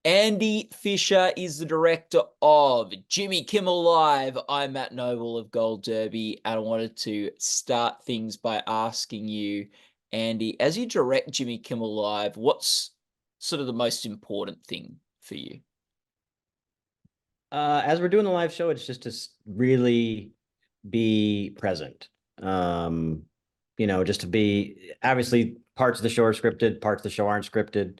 Andy Fisher is the director of Jimmy Kimmel Live. I'm Matt Noble of Gold Derby, and I wanted to start things by asking you, Andy, as you direct Jimmy Kimmel Live, what's sort of the most important thing for you? As we're doing the live show, it's just to really be present. Um, just to be obviously parts of the show are scripted, parts of the show aren't scripted.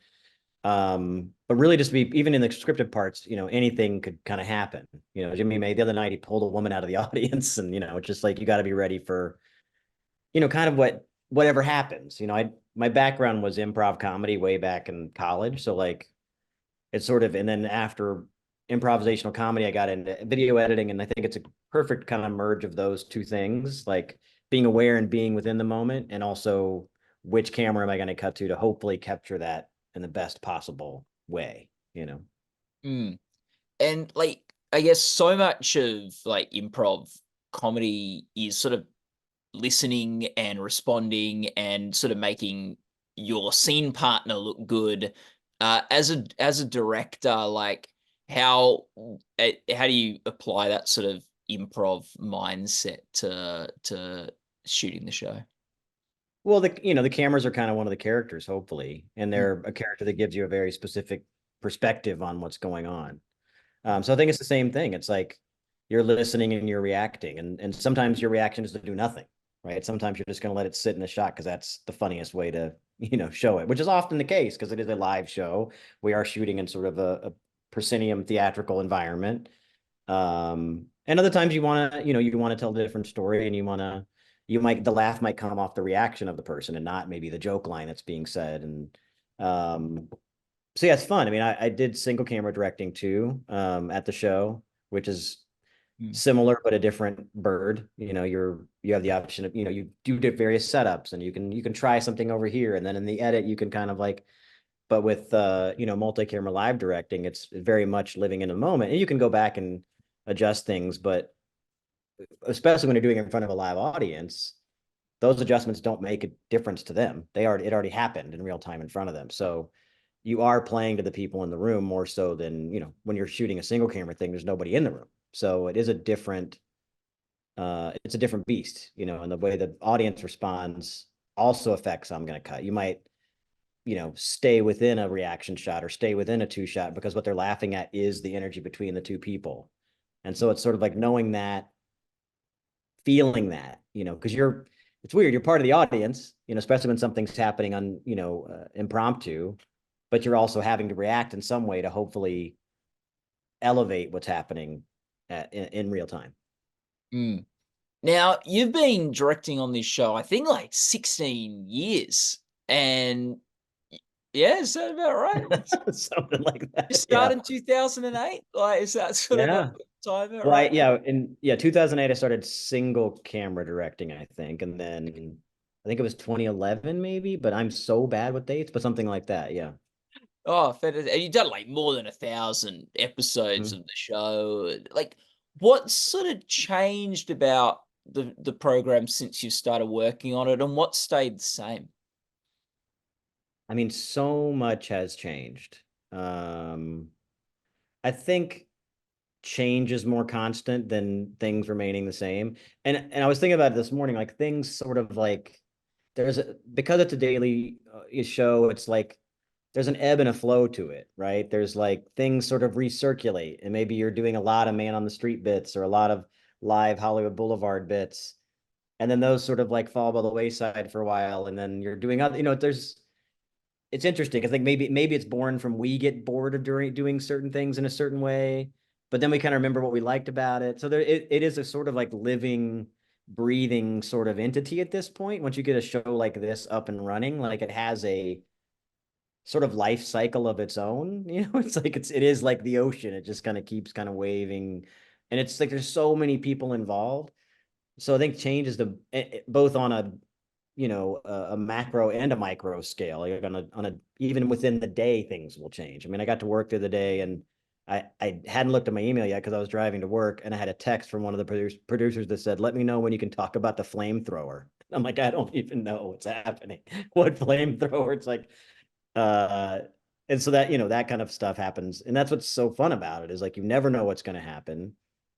But really just to be even in the scripted parts, anything could kind of happen. Jimmy May the other night he pulled a woman out of the audience, and it's just like you got to be ready for, kind of whatever happens. My background was improv comedy way back in college, so like it's sort of, and then after improvisational comedy, I got into video editing, and I think it's a perfect kind of merge of those two things, like being aware and being within the moment, and also which camera am I going to cut to hopefully capture that in the best possible way. Mm. And I guess so much of improv comedy is sort of listening and responding and sort of making your scene partner look good. As a director, how do you apply that sort of improv mindset to shooting the show? Well, the cameras are kind of one of the characters, hopefully, and Mm. they're a character that gives you a very specific perspective on what's going on. So I think it's the same thing. It's like you're listening and you're reacting, and sometimes your reaction is to do nothing, right? Sometimes you're just going to let it sit in the shot because that's the funniest way to show it, which is often the case because it is a live show. We are shooting in sort of a proscenium theatrical environment, and other times you want to tell a different story, and the laugh might come off the reaction of the person and not maybe the joke line that's being said, and so yeah, it's fun. I mean, I did single camera directing too, at the show, which is Mm. similar but a different bird. You have the option of, you do various setups, and you can try something over here, and then in the edit you can kind of like, but with multi-camera live directing, it's very much living in a moment, and you can go back and adjust things, but especially when you're doing it in front of a live audience, those adjustments don't make a difference to them. It already happened in real time in front of them. So you are playing to the people in the room more so than, when you're shooting a single camera thing, there's nobody in the room. So it's a different beast, and the way the audience responds also affects how I'm going to cut. You might, stay within a reaction shot or stay within a two shot because what they're laughing at is the energy between the two people. And so it's sort of like knowing that, feeling that, because it's weird. You're part of the audience, especially when something's happening on, impromptu, but you're also having to react in some way to hopefully elevate what's happening in real time. Mm. Now, you've been directing on this show, I think, like 16 years. And yeah, is that about right? Something like You that. Yeah. started in 2008? Like, is that sort of a Yeah. time Well, right? yeah, in 2008, I started single camera directing, I think, and then I think it was 2011, maybe. But I'm so bad with dates, but something like that. Yeah. Oh, fantastic. And you've done like more than 1,000 episodes Mhm. of the show. Like, what sort of changed about the program since you started working on it, and what stayed the same? I mean, so much has changed. Um, I think change is more constant than things remaining the same. And I was thinking about it this morning, like things sort of like because it's a daily show, it's like there's an ebb and a flow to it, right? There's like things sort of recirculate, and maybe you're doing a lot of man on the street bits or a lot of live Hollywood Boulevard bits, and then those sort of like fall by the wayside for a while, and then you're doing other, it's interesting because like maybe it's born from we get bored of doing certain things in a certain way, but then we kind of remember what we liked about it. So it is a sort of like living, breathing sort of entity at this point. Once you get a show like this up and running, like it has a sort of life cycle of its own. It's like it is like the ocean. It just kind of keeps kind of waving, and it's like there's so many people involved. So I think change is both on a macro and a micro scale. Like on a even within the day, things will change. I mean, I got to work the other day, and I hadn't looked at my email yet because I was driving to work, and I had a text from one of the producers that said, "Let me know when you can talk about the flamethrower." I'm like, I don't even know what's happening. What flamethrower? It's like, uh, And so that, that kind of stuff happens. And that's what's so fun about it, is like, you never know what's going to happen.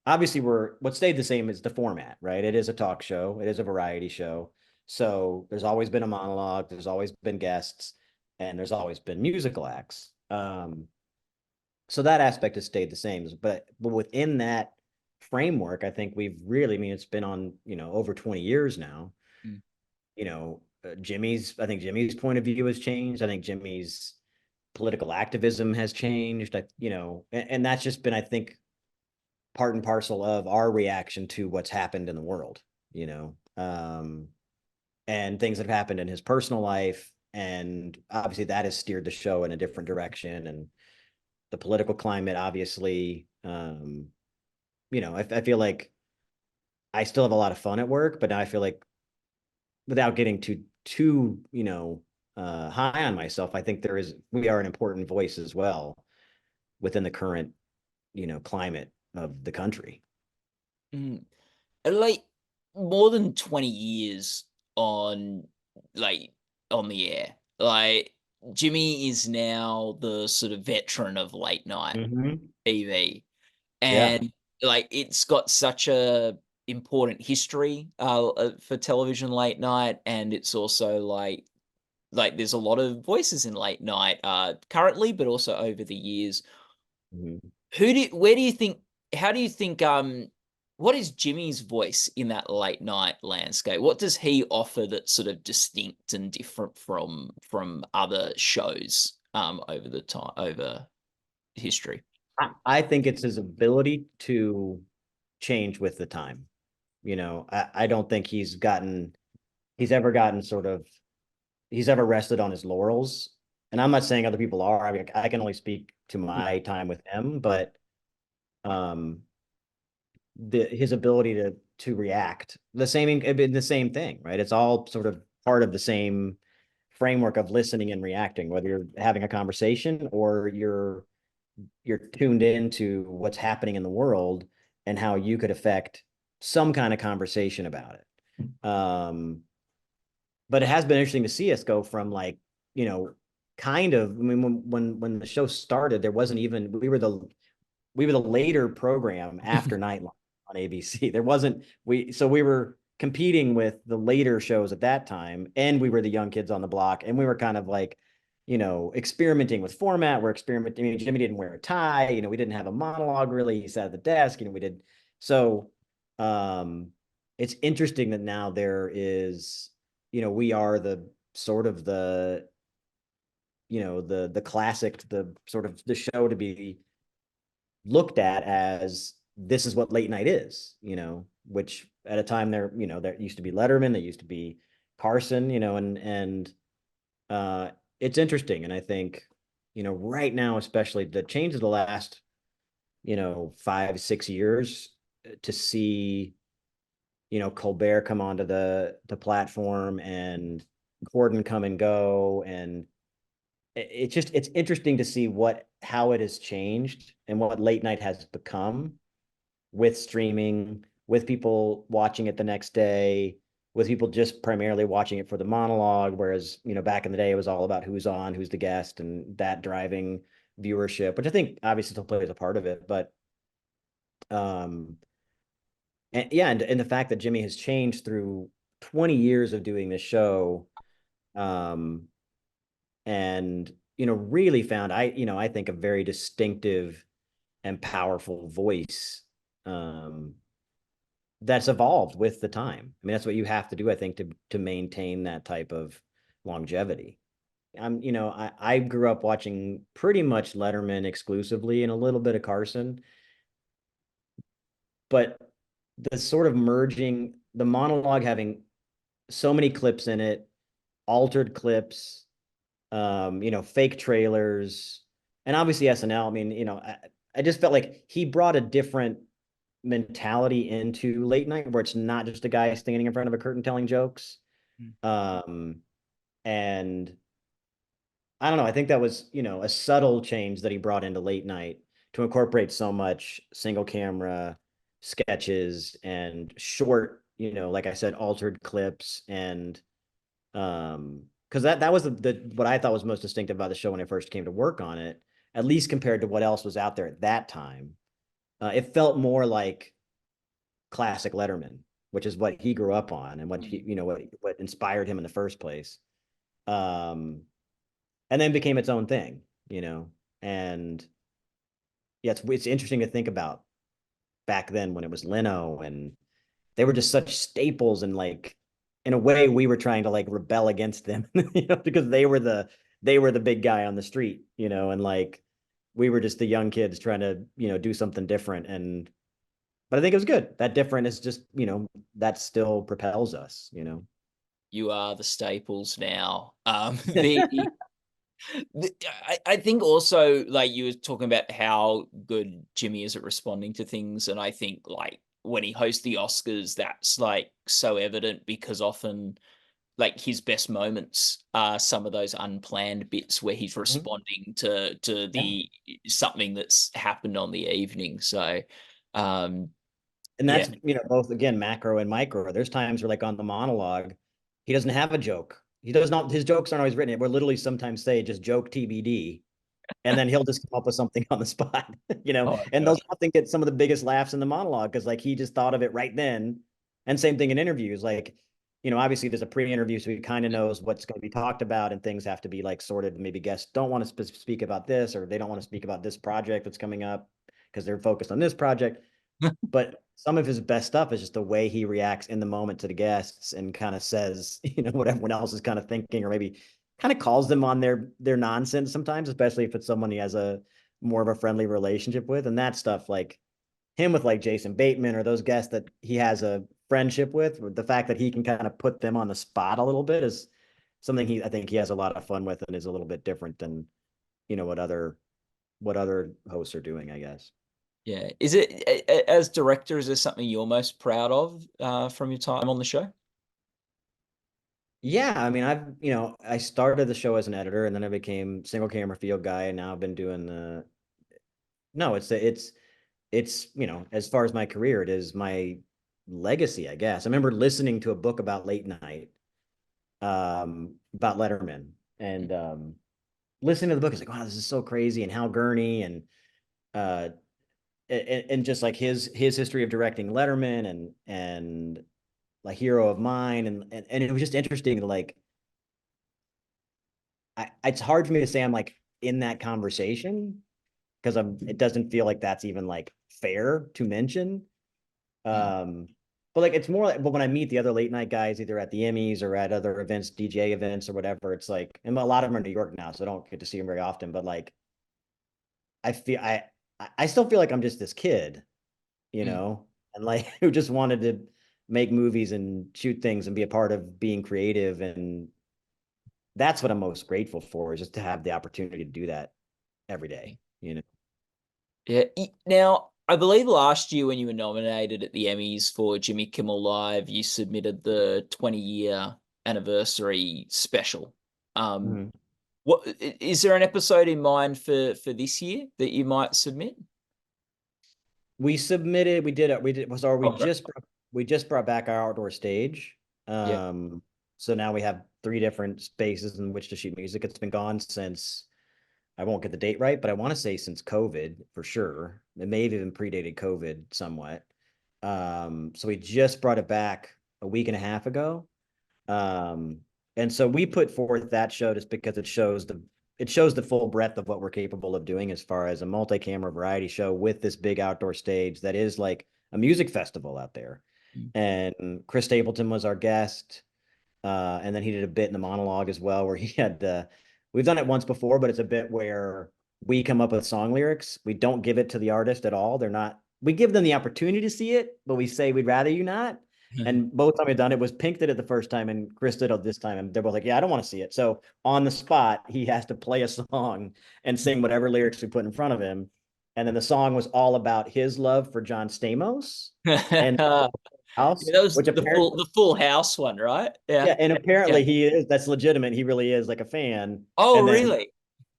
Obviously, what stayed the same is the format, right? It is a talk show, it is a variety show. So there's always been a monologue, there's always been guests, and there's always been musical acts. So that aspect has stayed the same. But within that framework, I think we've really, I mean, it's been on, over 20 years now. Mm. I think Jimmy's point of view has changed. I think Jimmy's political activism has changed. And that's just been, I think, part and parcel of our reaction to what's happened in the world, you know, and things that have happened in his personal life. And obviously that has steered the show in a different direction. And the political climate, obviously, I feel like I still have a lot of fun at work, but now I feel like, without getting too, high on myself, I think we are an important voice as well within the current, climate of the country. Mm. And, like, more than 20 years on, like, on the air. Like, Jimmy is now the sort of veteran of late night Mm-hmm. TV, Yeah. and, like, it's got such a important history, for television late night, and it's also, there's a lot of voices in late night, currently, but also over the years. Mm-hmm. Where do you think how do you think, what is Jimmy's voice in that late night landscape? What does he offer that's sort of distinct and different from other shows, over history? I think it's his ability to change with the time. I don't think he's ever gotten sort of, he's ever rested on his laurels. And I'm not saying other people are. I mean, I can only speak to Mm, my time with him, but um, his ability to react the same thing, right? It's all sort of part of the same framework of listening and reacting, whether you're having a conversation or you're tuned into what's happening in the world and how you could affect some kind of conversation about it. But it has been interesting to see us go from, like, you know, kind of, I mean, when the show started, there wasn't even, we were the later program after Nightline on ABC. There wasn't, so we were competing with the later shows at that time, and we were the young kids on the block, and we were kind of like, experimenting with format. We're experimenting. I mean, Jimmy didn't wear a tie. We didn't have a monologue really. He sat at the desk. We did. So, um, it's interesting that now there is, we are the sort of the classic, the sort of the show to be looked at as, this is what late night is, which at a time there used to be Letterman, there used to be Carson, and it's interesting. And I think, right now, especially the change of the last, 5, 6 years, to see, Colbert come onto the platform, and Gordon come and go, and it's interesting to see how it has changed and what late night has become, with streaming, with people watching it the next day, with people just primarily watching it for the monologue, whereas, back in the day it was all about who's on, who's the guest, and that driving viewership, which I think obviously still plays a part of it. But um and yeah, and the fact that Jimmy has changed through 20 years of doing this show, um and really found, I think, a very distinctive and powerful voice, um that's evolved with the time. I mean, that's what you have to do, I think, to maintain that type of longevity. I grew up watching pretty much Letterman exclusively, and a little bit of Carson, but the sort of merging, the monologue having so many clips in it, altered clips, fake trailers, and obviously SNL. I mean, I just felt like he brought a different mentality into late night, where it's not just a guy standing in front of a curtain telling jokes. mm, Um, and I don't know. I think that was, a subtle change that he brought into late night, to incorporate so much single camera sketches and short, like I said, altered clips. And because because that was the what I thought was most distinctive about the show when I first came to work on it, at least compared to what else was out there at that time. It felt more like classic Letterman, which is what he grew up on and what he, Mm. what inspired him in the first place. Um, and then became its own thing, you know. And yeah, it's interesting to think about back then when it was Leno and they were just such staples and like in a way we were trying to like rebel against them, because they were the big guy on the street, and like we were just the young kids trying to, do something different. And but I think it was good. That different is just, that still propels us. You are the staples now. I think also like you were talking about how good Jimmy is at responding to things, and I think like when he hosts the Oscars, that's like so evident because often like his best moments are some of those unplanned bits where he's Mhm. responding to Yeah. the something that's happened on the evening. So um And yeah. that's, both again, macro and micro. There's times where like on the monologue, he doesn't have a joke. He does not, his jokes aren't always written. We're literally sometimes say just joke TBD. And then he'll just come up with something on the spot, Oh and gosh. those often get some of the biggest laughs in the monologue because like he just thought of it right then. And same thing in interviews, like, obviously there's a pre-interview, so he kind of knows what's going to be talked about, and things have to be like sorted. Maybe guests don't want to speak about this, or they don't want to speak about this project that's coming up because they're focused on this project. But some of his best stuff is just the way he reacts in the moment to the guests and kind of says, what everyone else is kind of thinking, or maybe kind of calls them on their nonsense sometimes, especially if it's someone he has a more of a friendly relationship with. And that stuff, like him with like Jason Bateman or those guests that he has a friendship with, the fact that he can kind of put them on the spot a little bit is something I think he has a lot of fun with and is a little bit different than, what other hosts are doing, I guess. Yeah. Is it as director, is there something you're most proud of from your time on the show? Yeah, I mean, I started the show as an editor and then I became single camera field guy, and now I've been doing no, it's, as far as my career, it is my legacy, I guess. I remember listening to a book about late night, about Letterman, and listening to the book is like, wow, this is so crazy, and Hal Gurney, uh and just like his history of directing Letterman, and like Hero of Mine, and it was just interesting to like it's hard for me to say I'm like in that conversation because it doesn't feel like that's even like fair to mention. Mm. Um, but like it's more like, but when I meet the other late night guys, either at the Emmys or at other events, DJ events or whatever, it's like, and a lot of them are in New York now, so I don't get to see them very often. But like, I feel I still feel like I'm just this kid, Mm. and like who just wanted to make movies and shoot things and be a part of being creative, and that's what I'm most grateful for, is just to have the opportunity to do that every day. Yeah. Now, I believe last year when you were nominated at the Emmys for Jimmy Kimmel Live, you submitted the 20-year anniversary special. Um, Mhm. is there an episode in mind for this year that you might submit? We submitted, sorry, Oh, great. we just brought back our outdoor stage. Yeah. So now we have 3 different spaces in which to shoot music. It's been gone since, I won't get the date right, but I want to say since COVID for sure. It may have even predated COVID somewhat. So we just brought it back a week and a half ago. Um, and so we put forth that show just because it shows the full breadth of what we're capable of doing as far as a multi-camera variety show with this big outdoor stage that is like a music festival out there. Mm. And Chris Stapleton was our guest. And then he did a bit in the monologue as well, where he had we've done it once before, but it's a bit where we come up with song lyrics. We don't give it to the artist at all. They're not, we give them the opportunity to see it, but we say we'd rather you not. And both time we've done it was Pink did it the first time and Chris did it this time. And they're both like, yeah, I don't want to see it. So on the spot, he has to play a song and sing whatever lyrics we put in front of him. And then the song was all about his love for John Stamos and Yeah, House, that was which apparently, the Full House one, right? yeah, Yeah. and Yeah. apparently that's legitimate. He really is like a fan. Oh, And then really?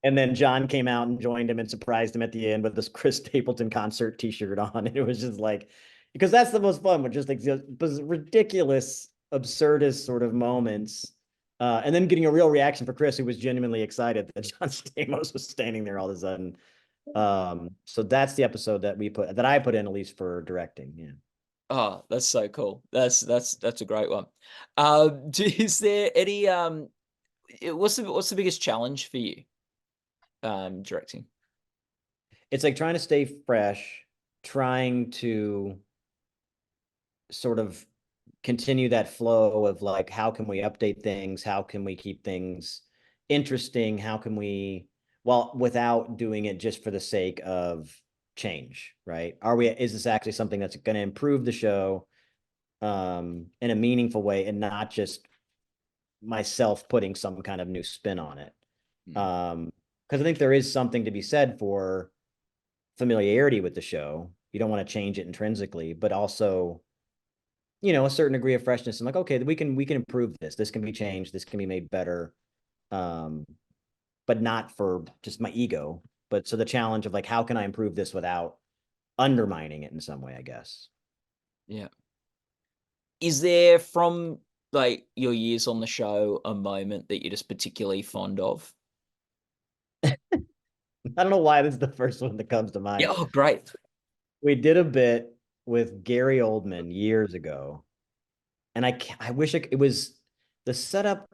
and then John came out and joined him and surprised him at the end with this Chris Stapleton concert T-shirt on. And it was just like, because that's the most fun, with just like ridiculous, absurdist sort of moments. And then getting a real reaction for Chris, who was genuinely excited that John Stamos was standing there all of a sudden. So that's the episode that I put in, at least for directing. Yeah. Oh, that's so cool. That's a great one. Is there any what's the biggest challenge for you directing? It's like trying to stay fresh, trying to sort of continue that flow of like, how can we update things? How can we keep things interesting? How can we, well, without doing it just for the sake of change, right? Is this actually something that's going to improve the show in a meaningful way and not just myself putting some kind of new spin on it? Mm. Because I think there is something to be said for familiarity with the show. You don't want to change it intrinsically, but also, a certain degree of freshness and like, okay, we can improve this. This can be changed. This can be made better. Um, but not for just my ego. But so the challenge of like, how can I improve this without undermining it in some way, I guess. Yeah. Is there, from like your years on the show, a moment that you're just particularly fond of? I don't know why this is the first one that comes to Yeah. mind. Oh, great. We did a bit with Gary Oldman years ago, and I wish it was the setup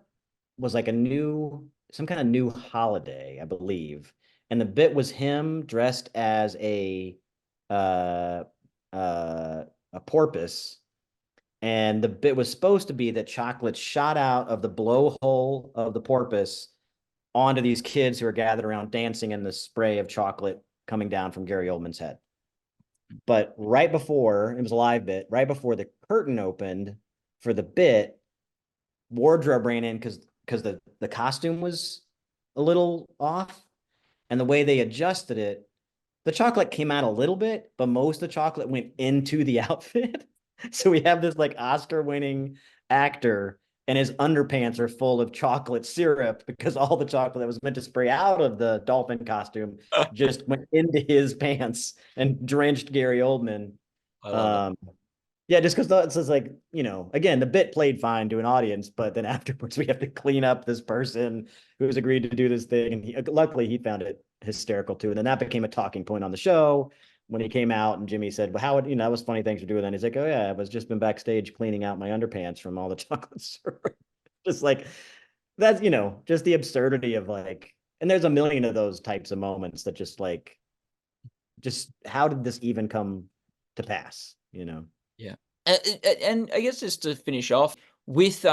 was like some kind of new holiday, I believe, and the bit was him dressed as uh a porpoise, and the bit was supposed to be that chocolate shot out of the blowhole of the porpoise onto these kids who are gathered around dancing in the spray of chocolate coming down from Gary Oldman's head. But right before, it was a live bit, right before the curtain opened for the bit, wardrobe ran in because the costume was a little off. And the way they adjusted it, the chocolate came out a little bit, but most of the chocolate went into the outfit. So we have this like Oscar winning actor, and his underpants are full of chocolate syrup because all the chocolate that was meant to spray out of the dolphin costume just went into his pants and drenched Gary Oldman. I love it. Um, yeah, just because it's just like, again, the bit played fine to an audience, but then afterwards we have to clean up this person who's agreed to do this thing. And luckily he found it hysterical too. And then that became a talking point on the show when he came out, and Jimmy said, well, how would, that was funny. Thanks for doing that. He's like, oh yeah, I was just been backstage cleaning out my underpants from all the chocolate syrup. Just like, that's, just the absurdity of like, and there's a million of those types of moments that just like, just how did this even come to pass? Yeah. And I guess just to finish off with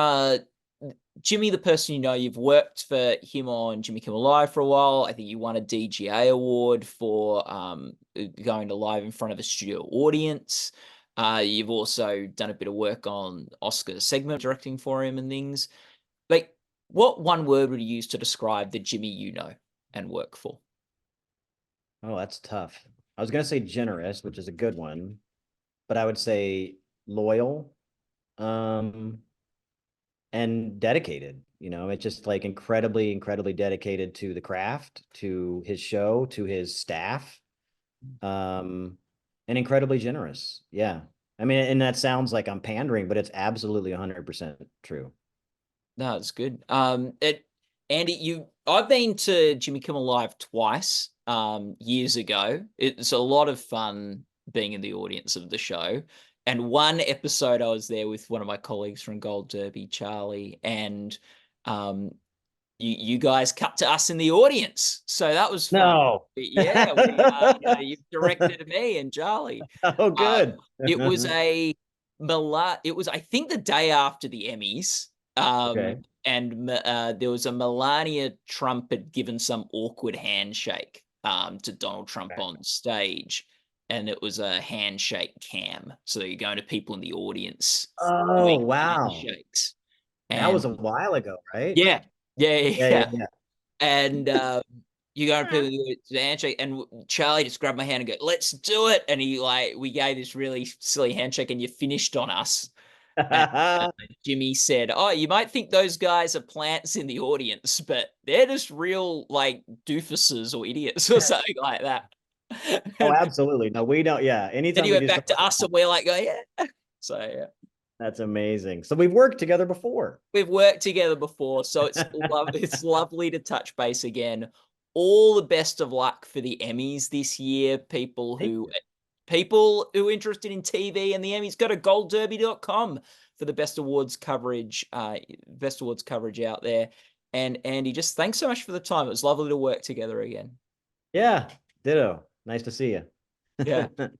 Jimmy, the person you've worked for him on Jimmy Kimmel Live for a while. I think you won a DGA award for going to live in front of a studio audience. You've also done a bit of work on Oscar segment directing for him and things. Like, what one word would you use to describe the Jimmy and work for? Oh, that's tough. I was gonna say generous, which is a good one, but I would say loyal, um, and dedicated. It's just like incredibly, incredibly dedicated to the craft, to his show, to his staff, um, and incredibly generous. Yeah. I mean, and that sounds like I'm pandering, but it's absolutely 100% true. No, it's good. Andy, I've been to Jimmy Kimmel Live twice, years ago. It's a lot of fun being in the audience of the show. And one episode I was there with one of my colleagues from Gold Derby, Charlie, and um, you guys cut to us in the audience, so that was fun. No. Yeah, you directed me and Charlie. Oh, Uh, good. it was it was, I think, the day after the Emmys. Okay. And there was a Melania Trump had given some awkward handshake to Donald Trump Okay. on stage, and it was a handshake cam. So you're going to people in the audience Oh, doing wow. handshakes. That And was a while ago, right? yeah, yeah, Yeah, yeah, yeah. yeah. And you go to people to the handshake, and Charlie just grabbed my hand and go, "Let's do it!" And we gave this really silly handshake, and you finished on us. And Jimmy said, "Oh, you might think those guys are plants in the audience, but they're just real like doofuses or idiots or something like that." Oh, And absolutely. No, we don't. Yeah. then Anytime he we went do stuff back like to us, that. and we're like, "Oh yeah." So yeah. That's amazing. So we've worked together before. We've worked together before, so it's lovely to touch base again. All the best of luck for the Emmys this year. Thank you. People who are interested in TV and the Emmys, go to goldderby.com for the best awards coverage out there. And Andy, just thanks so much for the time. It was lovely to work together again. Yeah, ditto. Nice to see Yeah. you.